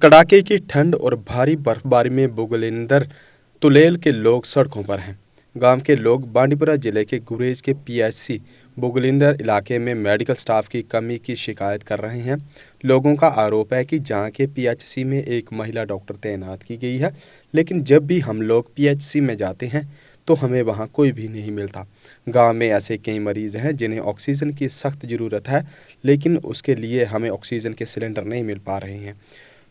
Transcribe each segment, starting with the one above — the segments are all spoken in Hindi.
कड़ाके की ठंड और भारी बर्फबारी में बुगलिंदर तुलेल के लोग सड़कों पर हैं। गांव के लोग बांडीपुरा जिले के गुरेज के पीएचसी बुगलिंदर इलाके में मेडिकल स्टाफ की कमी की शिकायत कर रहे हैं। लोगों का आरोप है कि जहां के पीएचसी में एक महिला डॉक्टर तैनात की गई है, लेकिन जब भी हम लोग पीएचसी में जाते हैं तो हमें वहां कोई भी नहीं मिलता। गांव में ऐसे कई मरीज़ हैं जिन्हें ऑक्सीजन की सख्त ज़रूरत है, लेकिन उसके लिए हमें ऑक्सीजन के सिलेंडर नहीं मिल पा रहे हैं।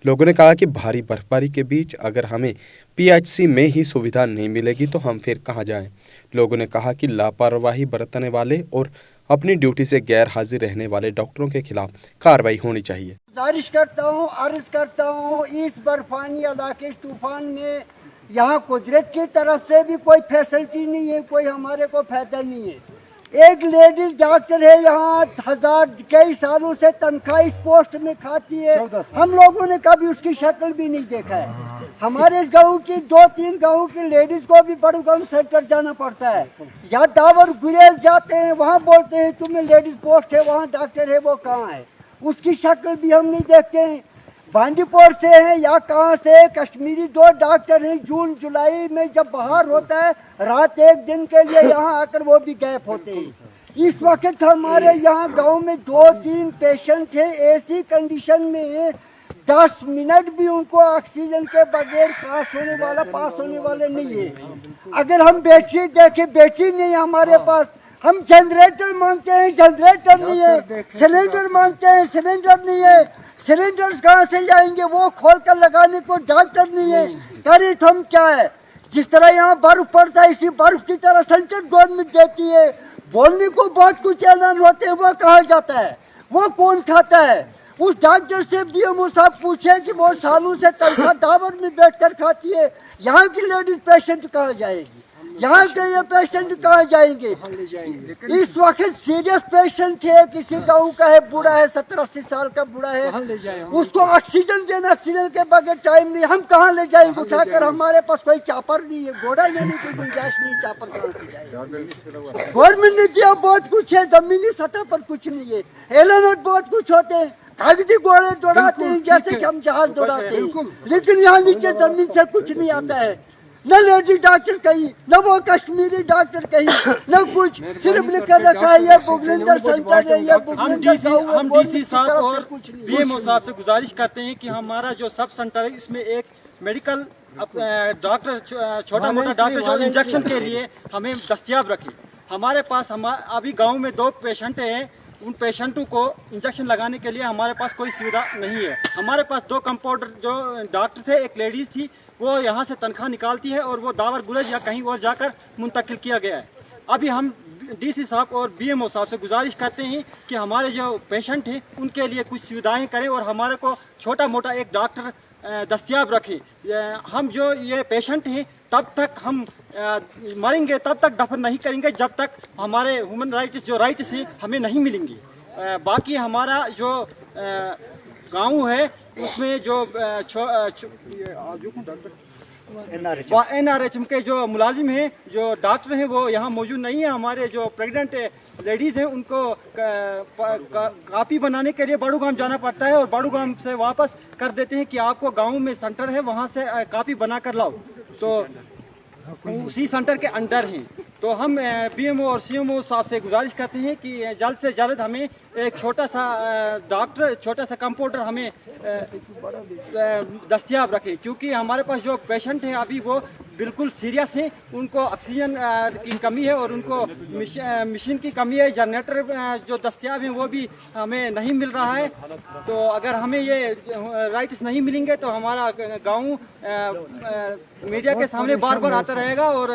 लोगों ने कहा कि भारी बर्फबारी के बीच अगर हमें पीएचसी में ही सुविधा नहीं मिलेगी तो हम फिर कहां जाएं। लोगों ने कहा कि लापरवाही बरतने वाले और अपनी ड्यूटी से गैर हाजिर रहने वाले डॉक्टरों के खिलाफ कार्रवाई होनी चाहिए। गुजारिश करता हूँ, अर्ज करता हूँ, इस बर्फानी इलाके इस तूफान में यहाँ कुदरत की तरफ से भी कोई फैसिलिटी नहीं है, कोई हमारे को फायदा नहीं है। एक लेडीज डॉक्टर है यहाँ, कई सालों से तनख्वाह इस पोस्ट में खाती है। हम लोगों ने कभी उसकी शक्ल भी नहीं देखा है। हमारे इस गांव की 2-3 गांव की लेडीज को भी बड़गांव सेंटर जाना पड़ता है, या दावर गुरेज जाते हैं, वहाँ बोलते हैं तुम्हें लेडीज पोस्ट है, वहाँ डॉक्टर है, वो कहाँ है, उसकी शक्ल भी हम नहीं देखते हैं। बांडीपुर से हैं या कहाँ से, कश्मीरी 2 डॉक्टर हैं। जून जुलाई में जब बाहर होता है, रात 1 दिन के लिए यहाँ आकर वो भी गायब होते हैं। इस वक्त हमारे यहाँ गांव में 2-3 पेशेंट हैं ऐसी कंडीशन में 10 मिनट भी उनको ऑक्सीजन के बगैर पास होने वाले नहीं है। अगर हम बैटरी देखें, बैटरी नहीं हमारे पास। हम जनरेटर मांगते हैं, जनरेटर नहीं है। सिलेंडर मांगते हैं, सिलेंडर नहीं है। सिलेंडर्स कहाँ से जाएंगे, वो खोल कर लगाने को डॉक्टर नहीं है। करे तो हम क्या है, जिस तरह यहाँ बर्फ पड़ता है इसी बर्फ की तरह सेंट्रल गवर्नमेंट देती है। बोलने को बहुत कुछ ऐलान होते हैं, वो कहा जाता है, वो कौन खाता है। उस डॉक्टर से बीएमओ साहब पूछे कि वो सालों से तनख्वाह टावर में बैठकर खाती है। यहाँ की लेडीज पेशेंट कहाँ जाएगी, यहाँ के ये पेशेंट कहाँ जाएंगे। इस वक्त सीरियस पेशेंट है, किसी गांव का है, बूढ़ा है, 70-80 साल का बूढ़ा है, उसको ऑक्सीजन देना, ऑक्सीजन के बगैर टाइम नहीं। हम कहाँ ले जाएंगे उठाकर, हमारे पास कोई चापर नहीं है, घोड़ा लेने की गुंजाइश नहीं, चापर कहाँ से जाएगा। गवर्नमेंट ने दिया बहुत कुछ है, जमीनी सतह पर कुछ नहीं है। एलान बहुत कुछ होते हैं, कागजी घोड़े दौड़ाते हैं जैसे कि हम जहाज दौड़ाते हैं, लेकिन यहाँ नीचे जमीन से कुछ नहीं आता है। न लेडी डॉक्टर कहीं, न वो कश्मीरी डॉक्टर कहीं, न कुछ, सिर्फ लिखकर रखा है ये बुगलिंदर सेंटर है, ये बुगलिंदर। हम डीसी साहब और बीएमओ साहब से गुजारिश करते हैं कि हमारा जो सब सेंटर है इसमें एक मेडिकल डॉक्टर, छोटा मोटा डॉक्टर जो इंजेक्शन के लिए हमें दस्तियाब रखे। हमारे पास अभी गाँव में 2 पेशेंट हैं, उन पेशेंटों को इंजेक्शन लगाने के लिए हमारे पास कोई सुविधा नहीं है। हमारे पास 2 कंपाउंडर जो डॉक्टर थे, एक लेडीज़ थी, वो यहाँ से तनख्वाह निकालती है और वो दावर गुरेज या कहीं और जाकर मुंतकिल किया गया है। अभी हम डीसी साहब और बीएमओ साहब से गुजारिश करते हैं कि हमारे जो पेशेंट हैं उनके लिए कुछ सुविधाएं करें और हमारे को छोटा मोटा एक डॉक्टर दस्तियाब रखें। हम जो ये पेशेंट हैं तब तक हम मरेंगे, तब तक दफन नहीं करेंगे जब तक हमारे ह्यूमन राइट्स जो राइट्स हैं हमें नहीं मिलेंगी। बाकी हमारा जो गांव है उसमें जो एनआरएचएम के जो मुलाजिम हैं, जो डॉक्टर हैं, वो यहाँ मौजूद नहीं है। हमारे जो प्रेग्नेंट लेडीज़ हैं उनको कापी बनाने के लिए बड़ूगाम जाना पड़ता है और बड़ूगाम से वापस कर देते हैं कि आपको गांव में सेंटर है, वहाँ से कापी बना कर लाओ। तो उसी सेंटर के अंडर हैं। तो हम बीएमओ और सीएमओ साहब से गुजारिश करते हैं कि जल्द से जल्द हमें एक छोटा सा डॉक्टर, छोटा सा कंपाउंडर हमें दस्तियाब रखें, क्योंकि हमारे पास जो पेशेंट हैं अभी वो बिल्कुल सीरियस हैं। उनको ऑक्सीजन की कमी है और उनको मशीन की कमी है। जनरेटर जो दस्तियाब हैं वो भी हमें नहीं मिल रहा है। तो अगर हमें ये राइट्स नहीं मिलेंगे तो हमारा गांव मीडिया के सामने बार बार आता रहेगा और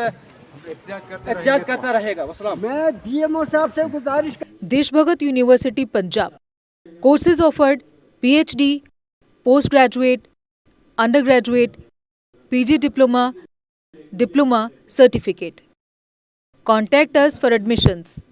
एहतजाज करता रहेगा। मैं बीएमओ साहब से गुजारिश Deshbhagat university Punjab courses offered PhD, post graduate, under graduate, PG diploma, certificate. Contact us for admissions.